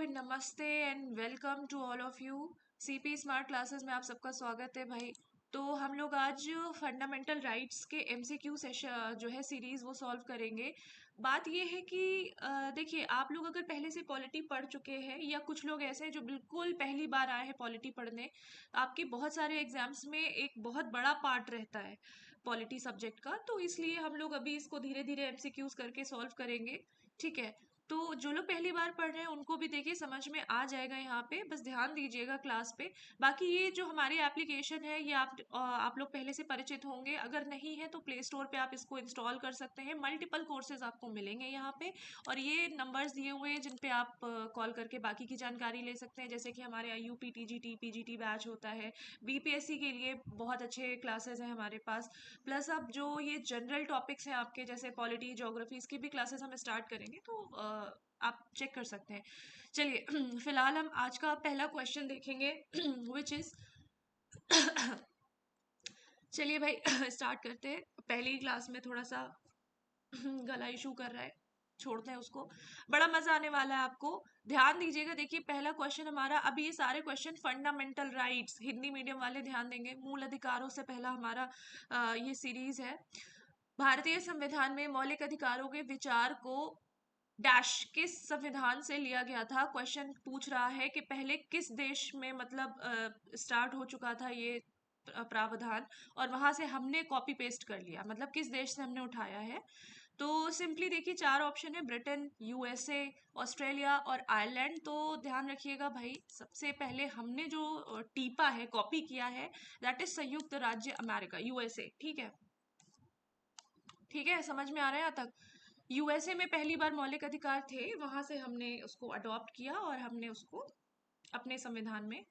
नमस्ते and welcome to all of you. CP smart classes में आप सबका स्वागत है भाई। तो हम लोग आज फंडामेंटल राइट्स के एमसीक्यू सेशन जो है सीरीज वो सॉल्व करेंगे। बात ये है कि देखिए, आप लोग अगर पहले से पॉलिटी पढ़ चुके हैं या कुछ लोग ऐसे हैं जो बिल्कुल पहली बार आए हैं पॉलिटी पढ़ने, आपके बहुत सारे एग्जाम्स में एक बहुत बड़ा पार्ट रहता है पॉलिटी सब्जेक्ट का, तो इसलिए हम लोग अभी इसको धीरे धीरे एमसीक्यूज करके सॉल्व करेंगे। ठीक है, तो जो लोग पहली बार पढ़ रहे हैं उनको भी देखिए समझ में आ जाएगा, यहाँ पे बस ध्यान दीजिएगा क्लास पे। बाकी ये जो हमारी एप्लीकेशन है ये आप लोग पहले से परिचित होंगे, अगर नहीं है तो प्ले स्टोर पे आप इसको इंस्टॉल कर सकते हैं। मल्टीपल कोर्सेज आपको मिलेंगे यहाँ पे, और ये नंबर्स दिए हुए हैं जिन पे आप कॉल करके बाकी की जानकारी ले सकते हैं, जैसे कि हमारे आईयूपी टीजीटी पीजीटी बैच होता है। बीपीएससी के लिए बहुत अच्छे क्लासेस हैं हमारे पास। प्लस अब जो ये जनरल टॉपिक्स हैं आपके, जैसे पॉलिटी ज्योग्राफी, इसकी भी क्लासेस हम स्टार्ट करेंगे, तो आप चेक कर सकते हैं। चलिए फिलहाल हम आज का पहला क्वेश्चन देखेंगे विच इज चलिए भाई स्टार्ट करते हैं। पहली क्लास में थोड़ा सा गला इशू कर रहा है, छोड़ते हैं उसको। बड़ा मजा आने वाला है आपको, ध्यान दीजिएगा। देखिए पहला क्वेश्चन हमारा, अभी ये सारे question fundamental rights, Hindi medium वाले ध्यान देंगे। मूल अधिकारों से पहला हमारा ये सीरीज है। भारतीय संविधान में मौलिक अधिकारों के विचार को डैश किस संविधान से लिया गया था। क्वेश्चन पूछ रहा है कि पहले किस देश में मतलब स्टार्ट हो चुका था ये प्रावधान, और वहां से हमने कॉपी पेस्ट कर लिया, मतलब किस देश से हमने उठाया है। तो सिंपली देखिए, चार ऑप्शन है, ब्रिटेन, यूएसए, ऑस्ट्रेलिया और आयरलैंड। तो ध्यान रखिएगा भाई, सबसे पहले हमने जो टीपा है, कॉपी किया है, दैट इज संयुक्त राज्य अमेरिका, यूएसए। ठीक है, ठीक है, समझ में आ रहा है यहाँ तक। यूएसए में पहली बार मौलिक अधिकार थे, वहां से हमने उसको अडॉप्ट किया और हमने उसको अपने संविधान में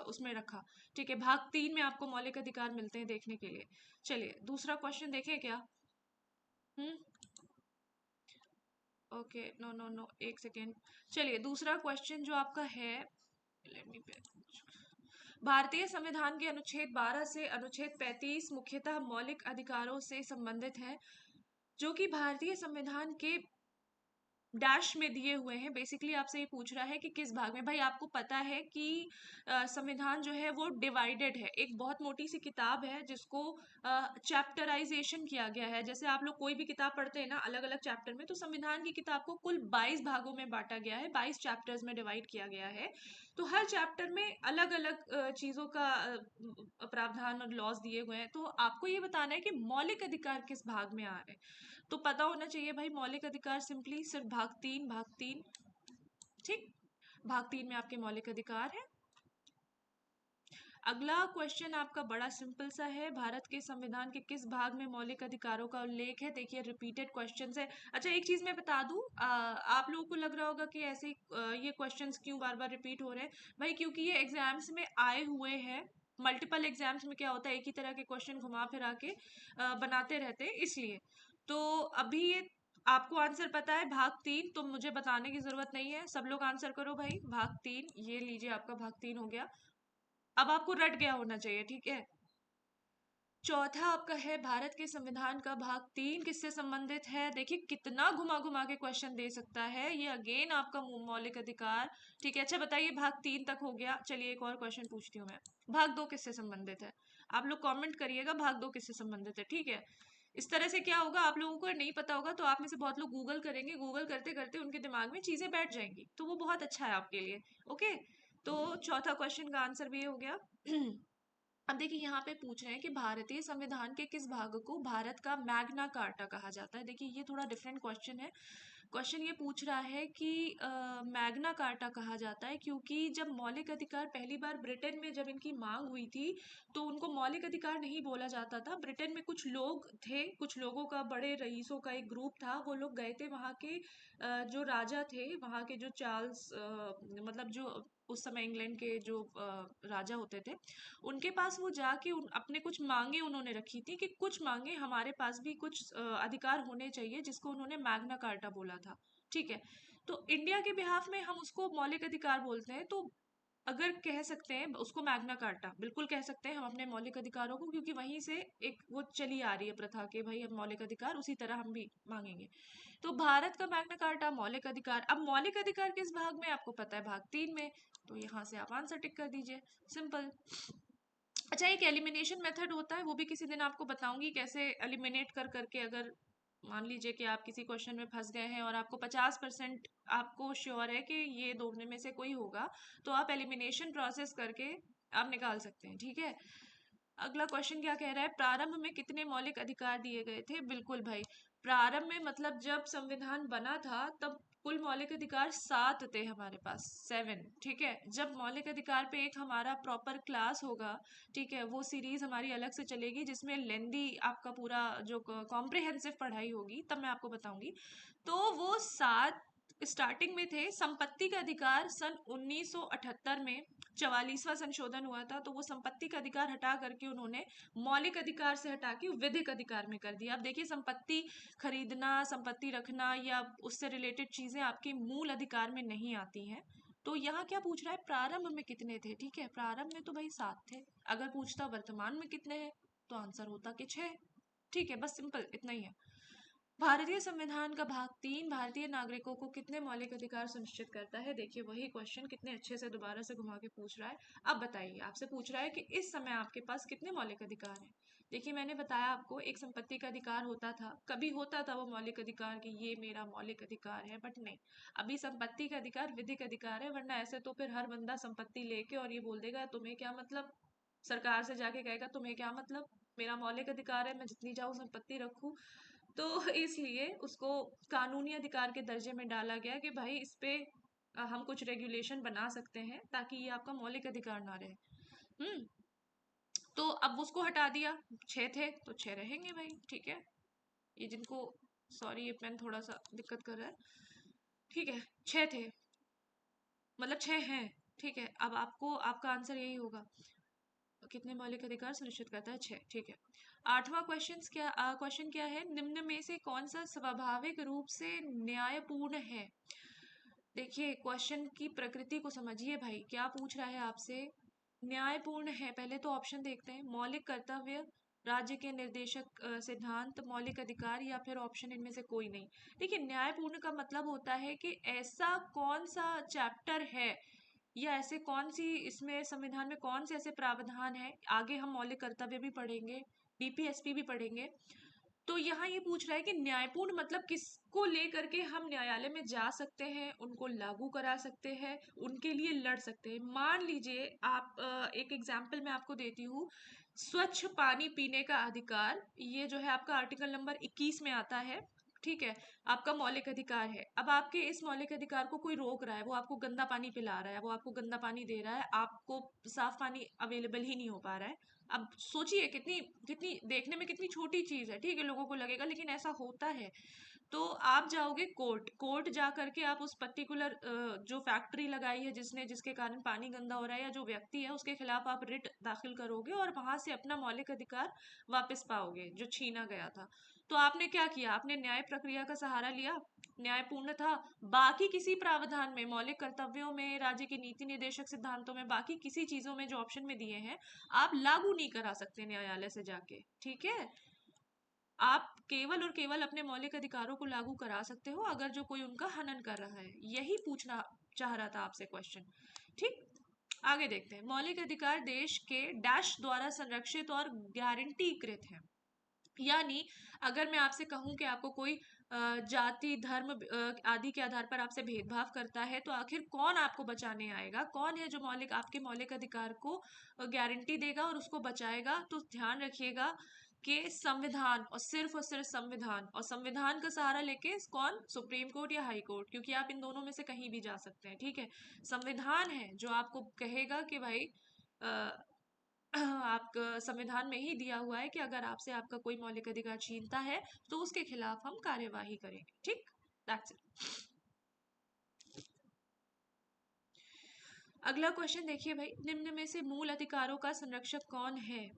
उसमें रखा। ठीक है, भाग 3 में आपको मौलिक अधिकार मिलते हैं देखने के लिए। चलिए दूसरा क्वेश्चन देखें क्या। हम्म, ओके, नो नो नो, एक सेकेंड। चलिए दूसरा क्वेश्चन जो आपका है, let me भारतीय संविधान के अनुच्छेद 12 से अनुच्छेद 35 मुख्यतः मौलिक अधिकारों से संबंधित है, जो कि भारतीय संविधान के डैश में दिए हुए हैं। बेसिकली आपसे ये पूछ रहा है कि किस भाग में। भाई आपको पता है कि संविधान जो है वो डिवाइडेड है, एक बहुत मोटी सी किताब है जिसको चैप्टराइजेशन किया गया है। जैसे आप लोग कोई भी किताब पढ़ते हैं ना अलग अलग चैप्टर में, तो संविधान की किताब को कुल 22 भागों में बांटा गया है, 22 चैप्टर्स में डिवाइड किया गया है। तो हर चैप्टर में अलग अलग चीजों का प्रावधान और लॉज दिए हुए हैं। तो आपको ये बताना है कि मौलिक अधिकार किस भाग में आ रहे हैं। तो पता होना चाहिए भाई, मौलिक अधिकार सिंपली सिर्फ भाग 3 ठीक, भाग 3 में आपके मौलिक अधिकार है। अगला क्वेश्चन आपका बड़ा सिंपल सा है, भारत के संविधान के किस भाग में मौलिक अधिकारों का उल्लेख है। देखिए रिपीटेड क्वेश्चन है। अच्छा एक चीज मैं बता दूं, आप लोगों को लग रहा होगा कि ऐसे ये क्वेश्चंस क्यों बार बार रिपीट हो रहे हैं। भाई क्योंकि ये एग्जाम्स में आए हुए हैं, मल्टीपल एग्जाम्स में क्या होता है, एक ही तरह के क्वेश्चन घुमा फिरा के बनाते रहते हैं, इसलिए। तो अभी ये आपको आंसर पता है भाग 3, तो मुझे बताने की जरूरत नहीं है, सब लोग आंसर करो भाई। भाग 3, ये लीजिए आपका भाग 3 हो गया। अब आपको रट गया होना चाहिए, ठीक है। चौथा आपका है, भारत के संविधान का भाग 3 किससे संबंधित है। देखिए कितना घुमा घुमा के क्वेश्चन दे सकता है ये, अगेन आपका मौलिक अधिकार। ठीक है, अच्छा बताइए, भाग 3 तक हो गया। चलिए एक और क्वेश्चन पूछती हूँ मैं, भाग 2 किससे संबंधित है। आप लोग कमेंट करिएगा भाग 2 किससे संबंधित है, ठीक है। इस तरह से क्या होगा, आप लोगों को नहीं पता होगा तो आप में से बहुत लोग गूगल करेंगे, गूगल करते करते उनके दिमाग में चीजें बैठ जाएंगी, तो वो बहुत अच्छा है आपके लिए। ओके, तो चौथा क्वेश्चन का आंसर भी ये हो गया। अब देखिए यहाँ पे पूछ रहे हैं कि भारतीय संविधान के किस भाग को भारत का मैग्ना कार्टा कहा जाता है। देखिए ये थोड़ा डिफरेंट क्वेश्चन है। क्वेश्चन ये पूछ रहा है कि मैग्ना कार्टा कहा जाता है क्योंकि जब मौलिक अधिकार पहली बार ब्रिटेन में जब इनकी मांग हुई थी, तो उनको मौलिक अधिकार नहीं बोला जाता था। ब्रिटेन में कुछ लोग थे, कुछ लोगों का, बड़े रईसों का एक ग्रुप था, वो लोग गए थे वहाँ के जो राजा थे, वहाँ के जो चार्ल्स मतलब जो उस समय इंग्लैंड के जो राजा होते थे, उनके पास वो जाके अपने कुछ मांगे उन्होंने रखी थी कि कुछ मांगे हमारे पास भी कुछ अधिकार होने चाहिए, जिसको उन्होंने मैग्ना कार्टा बोला था। ठीक है, तो इंडिया के बिहाफ में हम उसको मौलिक अधिकार बोलते हैं। तो अगर कह सकते हैं उसको मैग्ना कार्टा, बिल्कुल कह सकते हैं हम अपने मौलिक अधिकारों को, क्योंकि वहीं से एक वो चली आ रही है प्रथा के भाई हम मौलिक अधिकार उसी तरह हम भी मांगेंगे। तो भारत का मैग्ना कार्टा मौलिक अधिकार। अब मौलिक अधिकार किस भाग में आपको पता है, भाग 3 में। तो यहाँ से आप आंसर टिक कर दीजिए, सिंपल। अच्छा, एक एलिमिनेशन मेथड होता है, वो भी किसी दिन आपको बताऊंगी कैसे एलिमिनेट कर करके, अगर मान लीजिए कि आप किसी क्वेश्चन में फंस गए हैं और आपको 50% आपको श्योर है कि ये दोनों में से कोई होगा, तो आप एलिमिनेशन प्रोसेस करके आप निकाल सकते हैं, ठीक है। अगला क्वेश्चन क्या कह रहा है, प्रारंभ में कितने मौलिक अधिकार दिए गए थे? बिल्कुल भाई, प्रारंभ में मतलब जब संविधान बना था तब कुल मौलिक अधिकार 7 थे हमारे पास, 7, ठीक है। जब मौलिक अधिकार पे एक हमारा प्रॉपर क्लास होगा, ठीक है, वो सीरीज हमारी अलग से चलेगी जिसमें लेंदी आपका पूरा जो कॉम्प्रिहेंसिव पढ़ाई होगी, तब मैं आपको बताऊंगी। तो वो 7 स्टार्टिंग में थे। संपत्ति का अधिकार सन 1978 में 44वां संशोधन हुआ था, तो वो संपत्ति का अधिकार हटा करके उन्होंने मौलिक अधिकार से हटा के विधिक अधिकार में कर दिया। अब देखिए, संपत्ति खरीदना, संपत्ति रखना या उससे रिलेटेड चीजें आपके मूल अधिकार में नहीं आती हैं। तो यहाँ क्या पूछ रहा है, प्रारंभ में कितने थे, ठीक है। प्रारंभ में तो भाई 7 थे। अगर पूछता वर्तमान में कितने हैं, तो आंसर होता कि 6, ठीक है। बस सिंपल इतना ही है। भारतीय संविधान का भाग 3 भारतीय नागरिकों को कितने मौलिक अधिकार सुनिश्चित करता है? देखिए, वही क्वेश्चन कितने अच्छे से दोबारा से घुमा के पूछ रहा है। अब बताइए, आपसे पूछ रहा है कि इस समय आपके पास कितने मौलिक अधिकार हैं। देखिए, मैंने बताया आपको एक संपत्ति का अधिकार होता था, कभी होता था वो मौलिक अधिकार कि ये मेरा मौलिक अधिकार है, बट नहीं, अभी संपत्ति का अधिकार विधिक अधिकार है। वरना ऐसे तो फिर हर बंदा संपत्ति लेके और ये बोल देगा तुम्हें क्या मतलब, सरकार से जाके कहेगा तुम्हें क्या मतलब, मेरा मौलिक अधिकार है, मैं जितनी चाहूँ संपत्ति रखूं। तो इसलिए उसको कानूनी अधिकार के दर्जे में डाला गया कि भाई इस पे हम कुछ रेगुलेशन बना सकते हैं ताकि ये आपका मौलिक अधिकार ना रहे। हम्म। तो अब उसको हटा दिया, 6 थे तो 6 रहेंगे भाई, ठीक है। ये जिनको, सॉरी ये पेन थोड़ा सा दिक्कत कर रहा है, ठीक है, 6 थे, मतलब 6 हैं, ठीक है। अब आपको आपका आंसर यही होगा, कितने मौलिक अधिकार सुनिश्चित करता है, 6, ठीक है। 8वां क्वेश्चन क्या है, निम्न में से कौन सा स्वाभाविक रूप से न्यायपूर्ण है? देखिए, क्वेश्चन की प्रकृति को समझिए भाई, क्या पूछ रहा है आपसे, न्यायपूर्ण है। पहले तो ऑप्शन देखते हैं, मौलिक कर्तव्य, राज्य के निर्देशक सिद्धांत, मौलिक अधिकार, या फिर ऑप्शन इनमें से कोई नहीं। देखिए, न्यायपूर्ण का मतलब होता है कि ऐसा कौन सा चैप्टर है या ऐसे कौन सी इसमें संविधान में कौन से ऐसे प्रावधान है, आगे हम मौलिक कर्तव्य भी पढ़ेंगे, डीपीएसपी भी पढ़ेंगे। तो यहाँ ये पूछ रहा है कि न्यायपूर्ण मतलब किसको लेकर के हम न्यायालय में जा सकते हैं, उनको लागू करा सकते हैं, उनके लिए लड़ सकते हैं। मान लीजिए आप, एक एग्जाम्पल मैं आपको देती हूँ, स्वच्छ पानी पीने का अधिकार, ये जो है आपका आर्टिकल नंबर 21 में आता है, ठीक है। आपका मौलिक अधिकार है। अब आपके इस मौलिक अधिकार को कोई रोक रहा है, वो आपको गंदा पानी पिला रहा है, वो आपको गंदा पानी दे रहा है, आपको साफ पानी अवेलेबल ही नहीं हो पा रहा है। अब सोचिए, कितनी कितनी देखने में कितनी छोटी चीज है, ठीक है, लोगों को लगेगा, लेकिन ऐसा होता है। तो आप जाओगे कोर्ट, कोर्ट जा करके आप उस पर्टिकुलर जो फैक्ट्री लगाई है जिसने, जिसके कारण पानी गंदा हो रहा है, या जो व्यक्ति है उसके खिलाफ आप रिट दाखिल करोगे और वहां से अपना मौलिक अधिकार वापस पाओगे जो छीना गया था। तो आपने क्या किया, आपने न्याय प्रक्रिया का सहारा लिया, न्यायपूर्ण था। बाकी किसी प्रावधान में, मौलिक कर्तव्यों में, राज्य के नीति निर्देशक सिद्धांतों में, बाकी किसी चीजों में जो ऑप्शन में दिए हैं, आप लागू नहीं करा सकते न्यायालय से जाके, ठीक है। आप केवल और केवल अपने मौलिक अधिकारों को लागू करा सकते हो अगर जो कोई उनका हनन कर रहा है। यही पूछना चाह रहा था आपसे क्वेश्चन, ठीक। आगे देखते हैं, मौलिक अधिकार देश के डैश द्वारा संरक्षित और गारंटीकृत है। यानी अगर मैं आपसे कहूं कि आपको कोई जाति, धर्म आदि के आधार पर आपसे भेदभाव करता है, तो आखिर कौन आपको बचाने आएगा, कौन है जो मौलिक आपके मौलिक अधिकार को गारंटी देगा और उसको बचाएगा? तो ध्यान रखिएगा कि संविधान, और सिर्फ संविधान, और संविधान का सहारा लेके कौन, सुप्रीम कोर्ट या हाई कोर्ट, क्योंकि आप इन दोनों में से कहीं भी जा सकते हैं, ठीक है। संविधान है जो आपको कहेगा कि भाई आपका संविधान में ही दिया हुआ है कि अगर आपसे आपका कोई मौलिक अधिकार छीनता है तो उसके खिलाफ हम कार्यवाही करेंगे, ठीक। That's it. अगला क्वेश्चन देखिए भाई, निम्न में से मूल अधिकारों का संरक्षक कौन है?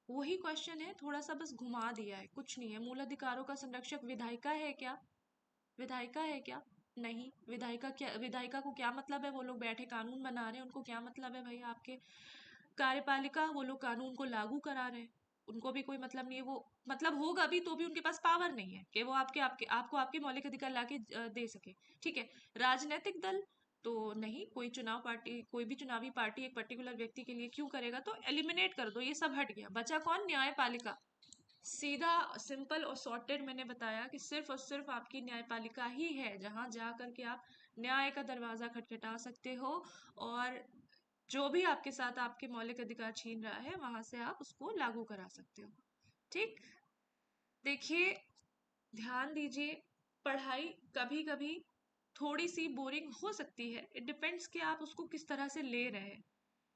वही क्वेश्चन है, थोड़ा सा बस घुमा दिया है, कुछ नहीं है। मूल अधिकारों का संरक्षक विधायिका है क्या? विधायिका है क्या? नहीं, विधायिका को क्या मतलब है? वो लोग बैठे कानून बना रहे हैं, उनको क्या मतलब है भाई आपके? कार्यपालिका, वो लोग कानून को लागू करा रहे हैं, उनको भी कोई मतलब नहीं है। वो मतलब होगा भी तो भी उनके पास पावर नहीं है कि वो आपके आपके आपको आपके मौलिक अधिकार लाके दे सके। ठीक है। राजनीतिक दल तो नहीं, कोई भी चुनावी पार्टी एक पर्टिकुलर व्यक्ति के लिए क्यों करेगा, तो एलिमिनेट कर दो, ये सब हट गया। बचा कौन? न्यायपालिका। सीधा, सिंपल और सॉर्टेड मैंने बताया कि सिर्फ और सिर्फ आपकी न्यायपालिका ही है जहां जा करके आप न्याय का दरवाजा खटखटा सकते हो, और जो भी आपके साथ आपके मौलिक अधिकार छीन रहा है वहां से आप उसको लागू करा सकते हो। ठीक। देखिए, ध्यान दीजिए, पढ़ाई कभी कभी थोड़ी सी बोरिंग हो सकती है, इट डिपेंड्स कि आप उसको किस तरह से ले रहे हैं,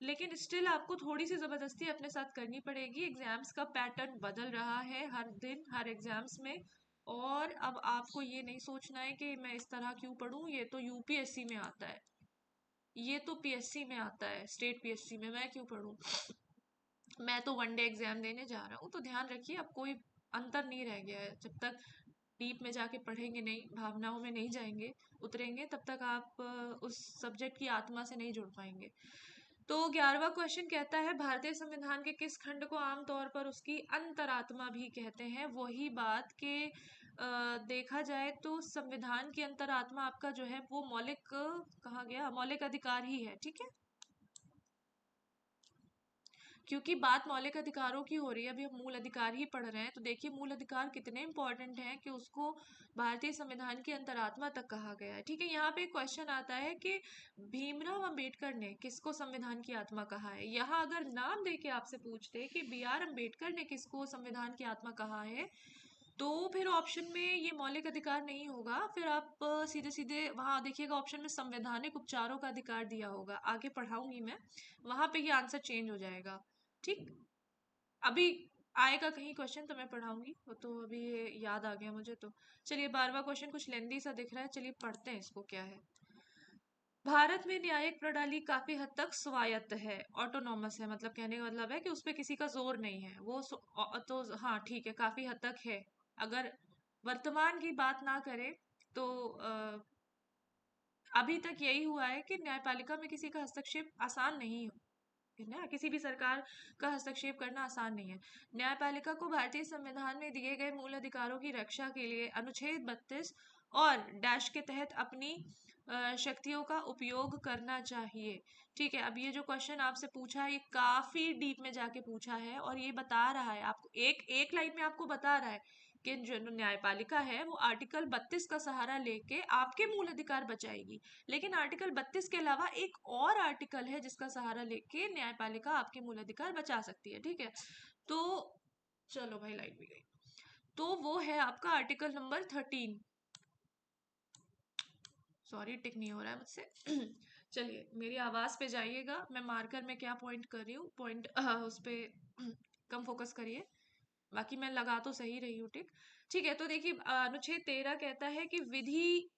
लेकिन स्टिल आपको थोड़ी सी जबरदस्ती अपने साथ करनी पड़ेगी। एग्जाम्स का पैटर्न बदल रहा है हर दिन हर एग्जाम्स में, और अब आपको ये नहीं सोचना है कि मैं इस तरह क्यों पढूं, ये तो यूपीएससी में आता है, ये तो पीएससी में आता है, स्टेट पीएससी में, मैं क्यों पढूं? मैं तो वनडे एग्जाम देने जा रहा हूँ। तो ध्यान रखिए, अब कोई अंतर नहीं रह गया है। जब तक डीप में जाके पढ़ेंगे नहीं, भावनाओं में नहीं जाएंगे, उतरेंगे, तब तक आप उस सब्जेक्ट की आत्मा से नहीं जुड़ पाएंगे। तो 11वां क्वेश्चन कहता है, भारतीय संविधान के किस खंड को आमतौर पर उसकी अंतरात्मा भी कहते हैं? वही बात के देखा जाए तो संविधान की अंतरात्मा आपका जो है वो मौलिक कहा गया, मौलिक अधिकार ही है। ठीक है, क्योंकि बात मौलिक अधिकारों की हो रही है, अभी हम मूल अधिकार ही पढ़ रहे हैं, तो देखिए मूल अधिकार कितने इंपॉर्टेंट हैं कि उसको भारतीय संविधान की अंतरात्मा तक कहा गया है। ठीक है, यहाँ पे क्वेश्चन आता है कि भीमराव अंबेडकर ने किसको संविधान की आत्मा कहा है। यहाँ अगर नाम दे के आपसे पूछते कि बी आर अम्बेडकर ने किसको संविधान की आत्मा कहा है, तो फिर ऑप्शन में ये मौलिक अधिकार नहीं होगा, फिर आप सीधे सीधे वहां देखिएगा ऑप्शन में संवैधानिक उपचारों का अधिकार दिया होगा। आगे पढ़ाऊंगी मैं, वहां पे ये आंसर चेंज हो जाएगा। ठीक। अभी आएगा कहीं क्वेश्चन तो मैं पढ़ाऊंगी, वो तो अभी ये याद आ गया मुझे। तो चलिए, 12वां क्वेश्चन कुछ लेंदी सा दिख रहा है, चलिए पढ़ते हैं इसको क्या है। भारत में न्यायिक प्रणाली काफी हद तक स्वायत्त है, ऑटोनॉमस है, मतलब कहने का मतलब है कि उस पे किसी का जोर नहीं है, वो तो हाँ ठीक है, काफी हद तक है। अगर वर्तमान की बात ना करें तो अभी तक यही हुआ है कि न्यायपालिका में किसी का हस्तक्षेप आसान नहीं है ना, किसी भी सरकार का हस्तक्षेप करना आसान नहीं है। न्यायपालिका को भारतीय संविधान में दिए गए मूल अधिकारों की रक्षा के लिए अनुच्छेद 32 और डैश के तहत अपनी शक्तियों का उपयोग करना चाहिए। ठीक है, अब ये जो क्वेश्चन आपसे पूछा है ये काफी डीप में जाके पूछा है, और ये बता रहा है आपको, एक एक लाइन में आपको बता रहा है कि जो न्यायपालिका है वो आर्टिकल 32 का सहारा लेके आपके मूल अधिकार बचाएगी, लेकिन आर्टिकल 32 के अलावा एक और आर्टिकल है जिसका सहारा लेके न्यायपालिका आपके मूल अधिकार बचा सकती है। ठीक है, तो चलो भाई, लाइट भी गई, तो वो है आपका आर्टिकल नंबर 13। सॉरी, टिक नहीं हो रहा है मुझसे। चलिए, मेरी आवाज पे जाइएगा, मैं मार्कर में क्या पॉइंट कर रही हूँ, पॉइंट उस पे कम फोकस करिए, बाकी मैं लगा तो सही रही हूँ। ठीक। ठीक है, तो देखिए अनुच्छेद 13 कहता है कि विधि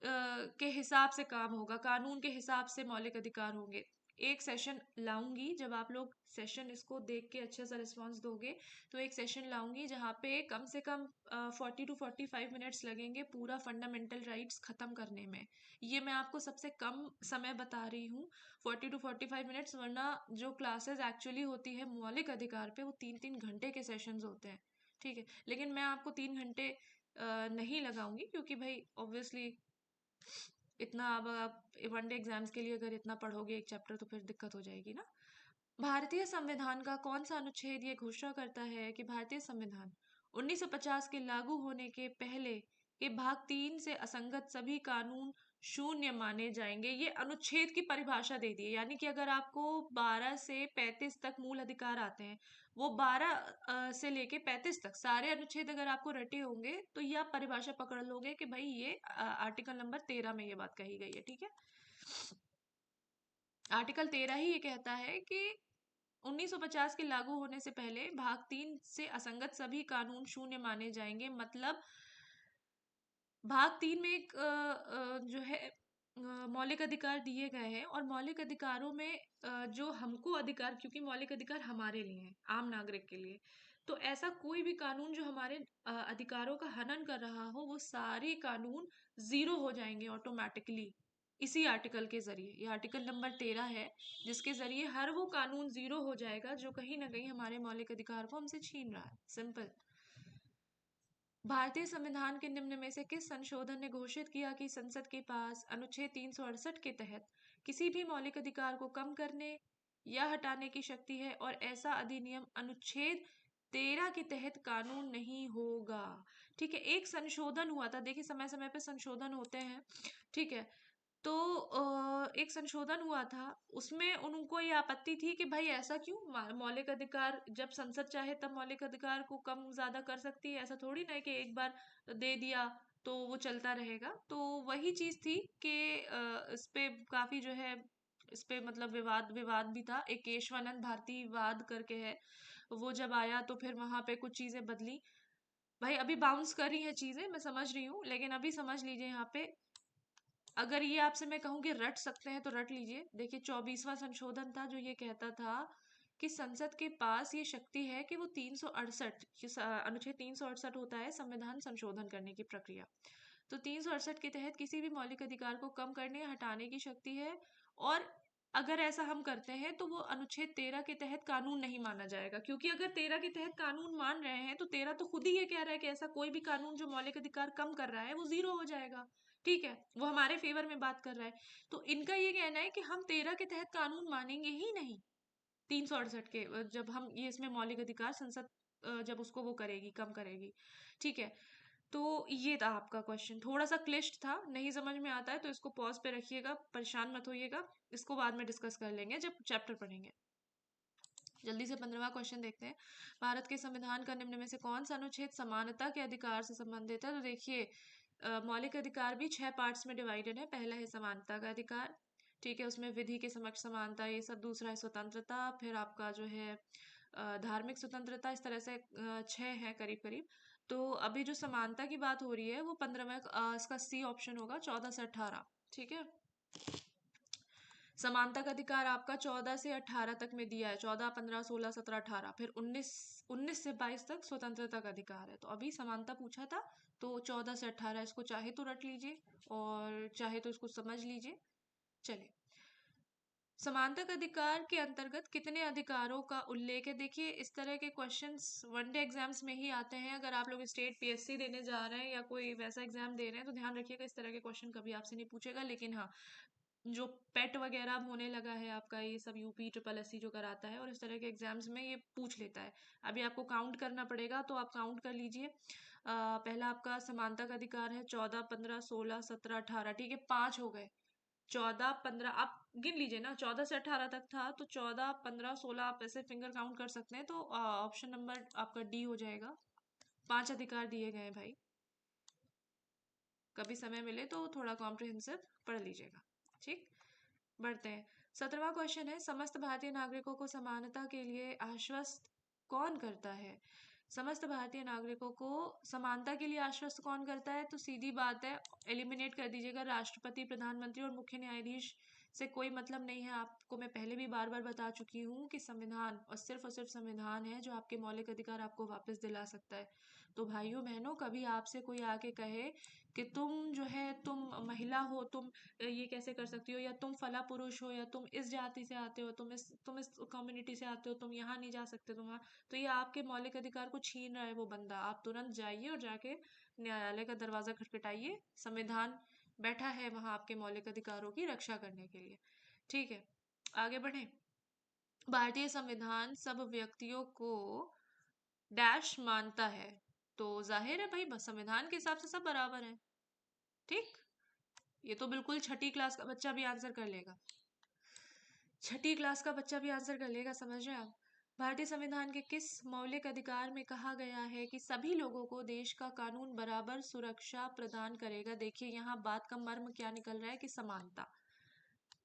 के हिसाब से काम होगा, कानून के हिसाब से मौलिक अधिकार होंगे। एक सेशन लाऊंगी, जब आप लोग सेशन इसको देख के अच्छे सा रिस्पांस दोगे, तो एक सेशन लाऊंगी जहाँ पे कम से कम 40 to 45 मिनट्स लगेंगे पूरा फंडामेंटल राइट्स खत्म करने में। ये मैं आपको सबसे कम समय बता रही हूँ, 40 to 45 मिनट्स, वरना जो क्लासेस एक्चुअली होती है मौलिक अधिकार पे वो 3-3 घंटे के सेशंस होते हैं। ठीक है, लेकिन मैं आपको 3 घंटे नहीं लगाऊंगी, क्योंकि भाई ऑब्वियसली इतना, अब आप वनडे एग्जाम्स के लिए अगर इतना पढ़ोगे एक चैप्टर तो फिर दिक्कत हो जाएगी ना। भारतीय संविधान का कौन सा अनुच्छेद ये घोषणा करता है कि भारतीय संविधान 1950 के लागू होने के पहले के भाग 3 से असंगत सभी कानून शून्य माने जाएंगे? ये अनुच्छेद की परिभाषा दे दी है, यानी कि अगर आपको 12 से 35 तक मूल अधिकार आते हैं, वो 12 से लेके 35 तक सारे अनुच्छेद अगर आपको रटे होंगे तो ये आप परिभाषा पकड़ लोगे कि भाई ये आर्टिकल नंबर 13 में ये बात कही गई है। ठीक है, आर्टिकल 13 ही ये कहता है कि 1950 के लागू होने से पहले भाग 3 से असंगत सभी कानून शून्य माने जाएंगे। मतलब भाग 3 में एक जो है मौलिक अधिकार दिए गए हैं, और मौलिक अधिकारों में जो हमको अधिकार, क्योंकि मौलिक अधिकार हमारे लिए हैं, आम नागरिक के लिए, तो ऐसा कोई भी कानून जो हमारे अधिकारों का हनन कर रहा हो, वो सारे कानून जीरो हो जाएंगे ऑटोमेटिकली इसी आर्टिकल के जरिए। ये आर्टिकल नंबर 13 है, जिसके जरिए हर वो कानून जीरो हो जाएगा जो कहीं ना कहीं हमारे मौलिक अधिकार को हमसे छीन रहा है। सिंपल। भारतीय संविधान के निम्न में से किस संशोधन ने घोषित किया कि संसद के पास अनुच्छेद 368 के तहत किसी भी मौलिक अधिकार को कम करने या हटाने की शक्ति है, और ऐसा अधिनियम अनुच्छेद 13 के तहत कानून नहीं होगा। ठीक है, एक संशोधन हुआ था। देखिए, समय समय पे संशोधन होते हैं। ठीक है, तो एक संशोधन हुआ था, उसमें उनको ये आपत्ति थी कि भाई ऐसा क्यों, मौलिक अधिकार जब संसद चाहे तब मौलिक अधिकार को कम ज्यादा कर सकती है, ऐसा थोड़ी ना है कि एक बार दे दिया तो वो चलता रहेगा। तो वही चीज थी कि इस पे काफी जो है, इस पे मतलब विवाद विवाद भी था। एक केशवानंद भारती वाद करके है, वो जब आया तो फिर वहां पे कुछ चीजें बदली। भाई अभी बाउंस कर रही है चीजें, मैं समझ रही हूँ, लेकिन अभी समझ लीजिए यहाँ पे, अगर ये आपसे मैं कहूँ कि रट सकते हैं तो रट लीजिए। देखिए, 24वां संशोधन था जो ये कहता था कि संसद के पास ये शक्ति है कि वो 368, अनुच्छेद 368 होता है संविधान संशोधन करने की प्रक्रिया। तो 368 के तहत किसी भी मौलिक अधिकार को कम करने या हटाने की शक्ति है, और अगर ऐसा हम करते हैं तो वो अनुच्छेद 13 के तहत कानून नहीं माना जाएगा, क्योंकि अगर 13 के तहत कानून मान रहे हैं तो 13 तो खुद ही ये कह रहा है कि ऐसा कोई भी कानून जो मौलिक अधिकार कम कर रहा है वो जीरो हो जाएगा। ठीक है, वो हमारे फेवर में बात कर रहा है। तो इनका ये कहना है कि हम 13 के तहत कानून मानेंगे ही नहीं। 368 के जब हम ये इसमें मौलिक अधिकार संसद जब उसको वो करेगी, कम करेगी। ठीक है, तो ये था आपका क्वेश्चन। थोड़ा सा क्लिष्ट था, नहीं समझ में आता है तो इसको पॉज पे रखिएगा, परेशान मत होइएगा। इसको बाद में डिस्कस कर लेंगे जब चैप्टर पढ़ेंगे। जल्दी से 15वां क्वेश्चन देखते हैं। भारत के संविधान का निम्न में से कौन सा अनुच्छेद समानता के अधिकार से संबंधित है? तो देखिए, मौलिक अधिकार भी 6 पार्ट्स में डिवाइडेड है। पहला है समानता का अधिकार। ठीक है, उसमें विधि के समक्ष समानता, ये सब। दूसरा है स्वतंत्रता, फिर आपका जो है धार्मिक स्वतंत्रता। इस तरह से 6 है करीब करीब। तो अभी जो समानता की बात हो रही है वो 15वां, इसका सी ऑप्शन होगा, 14 से 18। ठीक है, समानता का अधिकार आपका 14 से 18 तक में दिया है। 14, 15, 16, 17, 18, फिर 19 से 22 तक स्वतंत्रता का अधिकार है। तो अभी समानता पूछा था, तो 14 से 18 इसको चाहे तो रट लीजिए और चाहे तो इसको समझ लीजिए। चलिए, समानता का अधिकार के अंतर्गत कितने अधिकारों का उल्लेख है? देखिए, इस तरह के क्वेश्चंस वनडे एग्जाम्स में ही आते हैं। अगर आप लोग स्टेट पीएससी देने जा रहे हैं या कोई वैसा एग्जाम दे रहे हैं तो ध्यान रखिएगा, इस तरह के क्वेश्चन कभी आपसे नहीं पूछेगा। लेकिन हाँ, जो पेट वगैरह अब होने लगा है आपका, ये सब यूपी ट्रिपल एससी जो कराता है, और इस तरह के एग्जाम्स में ये पूछ लेता है। अभी आपको काउंट करना पड़ेगा, तो आप काउंट कर लीजिए। पहला आपका समानता का अधिकार है 14, 15, 16, 17, 18। ठीक है, 5 हो गए। 14, 15 आप गिन लीजिए ना, 14 से 18 तक था, तो 14, 15, 16 आप ऐसे फिंगर काउंट कर सकते हैं। तो ऑप्शन नंबर आपका डी हो जाएगा। 5 अधिकार दिए गए हैं भाई। कभी समय मिले तो थोड़ा कॉम्प्रिहेंसिव पढ़ लीजिएगा। ठीक, बढ़ते हैं। 17वां क्वेश्चन है, समस्त भारतीय नागरिकों को समानता के लिए आश्वस्त कौन करता है? समस्त भारतीय नागरिकों को समानता के लिए आश्वस्त कौन करता है? तो सीधी बात है, एलिमिनेट कर दीजिएगा। राष्ट्रपति, प्रधानमंत्री और मुख्य न्यायाधीश से कोई मतलब नहीं है। आपको मैं पहले भी बार बार बता चुकी हूँ कि संविधान और सिर्फ संविधान है जो आपके मौलिक अधिकार आपको वापस दिला सकता है। तो भाइयों बहनों, कभी आपसे कोई आके कहे कि तुम जो है, तुम महिला हो, तुम ये कैसे कर सकती हो, या तुम फला पुरुष हो, या तुम इस जाति से आते हो, तुम इस कम्युनिटी से आते हो, तुम यहाँ नहीं जा सकते, तुम वहाँ, तो ये आपके मौलिक अधिकार को छीन रहा है वो बंदा। आप तुरंत जाइए और जाके न्यायालय का दरवाजा खटखटाइए। संविधान बैठा है वहां आपके मौलिक अधिकारों की रक्षा करने के लिए। ठीक है, आगे बढ़े। भारतीय संविधान सब व्यक्तियों को डैश मानता है। तो जाहिर है भाई, बस संविधान के हिसाब से सब बराबर है। ठीक, ये तो बिल्कुल छठी क्लास का बच्चा भी आंसर कर लेगा। छठी क्लास का बच्चा भी आंसर कर लेगा, समझ रहे हैं आप? भारतीय संविधान के किस मौलिक अधिकार में कहा गया है कि सभी लोगों को देश का कानून बराबर सुरक्षा प्रदान करेगा? देखिए, यहाँ बात का मर्म क्या निकल रहा है कि समानता।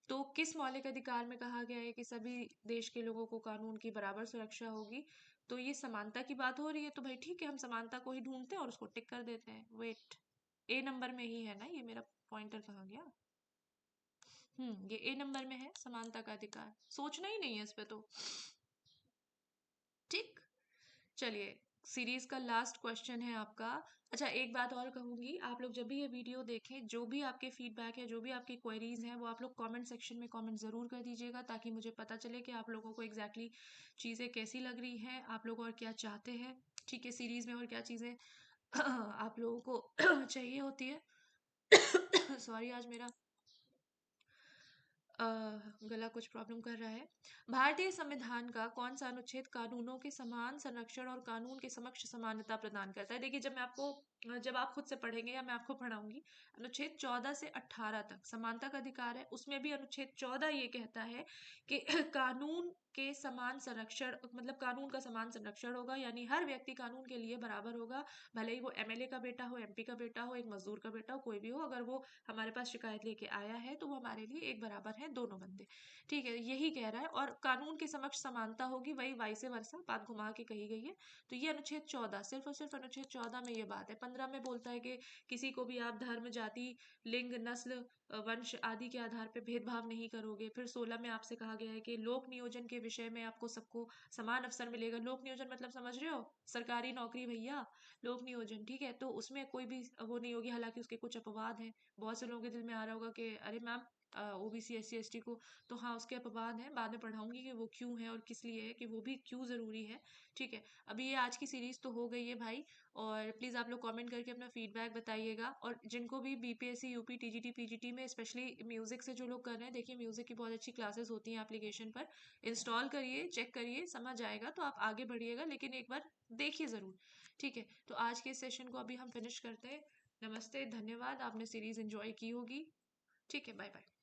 तो किस मौलिक अधिकार में कहा गया है कि सभी देश के लोगों को कानून की बराबर सुरक्षा होगी? तो ये समानता की बात हो रही है, तो भाई ठीक है, हम समानता को ही ढूंढते हैं और उसको टिक कर देते हैं। वेट, ए नंबर में ही है ना, ये मेरा पॉइंटर कहाँ गया? ये ए नंबर में है समानता का अधिकार, सोचना ही नहीं है इस पे तो। ठीक, चलिए, सीरीज का लास्ट क्वेश्चन है आपका। अच्छा, एक बात और कहूंगी, आप लोग जब भी ये वीडियो देखें, जो भी आपके फीडबैक है, जो भी आपकी क्वेरीज हैं, वो आप लोग कमेंट सेक्शन में कमेंट जरूर कर दीजिएगा, ताकि मुझे पता चले कि आप लोगों को एग्जैक्टली चीजें कैसी लग रही हैं, आप लोग और क्या चाहते हैं। ठीक है, सीरीज में और क्या चीजें आप लोगों को चाहिए होती है। सॉरी, आज मेरा अ, गला कुछ प्रॉब्लम कर रहा है। भारतीय संविधान का कौन सा अनुच्छेद कानूनों के समान संरक्षण और कानून के समक्ष समानता प्रदान करता है? देखिए, जब आप खुद से पढ़ेंगे या मैं आपको पढ़ाऊंगी, अनुच्छेद 14 से 18 तक समानता का अधिकार है। उसमें भी अनुच्छेद 14 ये कहता है कि कानून के समान संरक्षण, मतलब कानून का समान संरक्षण होगा, यानी हर व्यक्ति कानून के लिए बराबर होगा। भले ही वो एमएलए का बेटा हो, एमपी का बेटा हो, एक मजदूर का बेटा हो, कोई भी हो, अगर वो हमारे पास शिकायत लेके आया है तो वो हमारे लिए एक बराबर है, दोनों बंदे। ठीक है, यही कह रहा है। और कानून के समक्ष समानता होगी, वही वाइसे वर्षा बात घुमा के कही गई है। तो ये अनुच्छेद 14, सिर्फ और सिर्फ अनुच्छेद 14 में ये बात है। 15 में बोलता है कि किसी को भी आप धर्म, जाति, लिंग, नस्ल, वंश आदि के आधार पे भेदभाव नहीं करोगे। फिर 16 में आपसे कहा गया है कि लोक नियोजन के विषय में आपको सबको समान अवसर मिलेगा। लोक नियोजन मतलब समझ रहे हो? सरकारी नौकरी भैया, लोक नियोजन। ठीक है, तो उसमें कोई भी वो नहीं होगी। हालांकि उसके कुछ अपवाद हैं, बहुत से लोगों के दिल में आ रहा होगा कि अरे मैम, ओबीसी एससी एसटी को, तो हाँ, उसके अपवाद हैं, बाद में पढ़ाऊंगी कि वो क्यों है और किस लिए है, कि वो भी क्यों जरूरी है। ठीक है, अभी ये आज की सीरीज तो हो गई है भाई। और प्लीज आप लोग कमेंट करके अपना फीडबैक बताइएगा। और जिनको भी बीपीएससी यूपी टीजीटी पीजीटी में स्पेशली म्यूजिक से जो लोग कर रहे हैं, देखिए म्यूजिक की बहुत अच्छी क्लासेस होती हैं एप्लीकेशन पर। इंस्टॉल करिए, चेक करिए, समझ आएगा तो आप आगे बढ़िएगा, लेकिन एक बार देखिए जरूर। ठीक है, तो आज के इस सेशन को अभी हम फिनिश करते हैं। नमस्ते, धन्यवाद, आपने सीरीज एंजॉय की होगी। ठीक है, बाय बाय।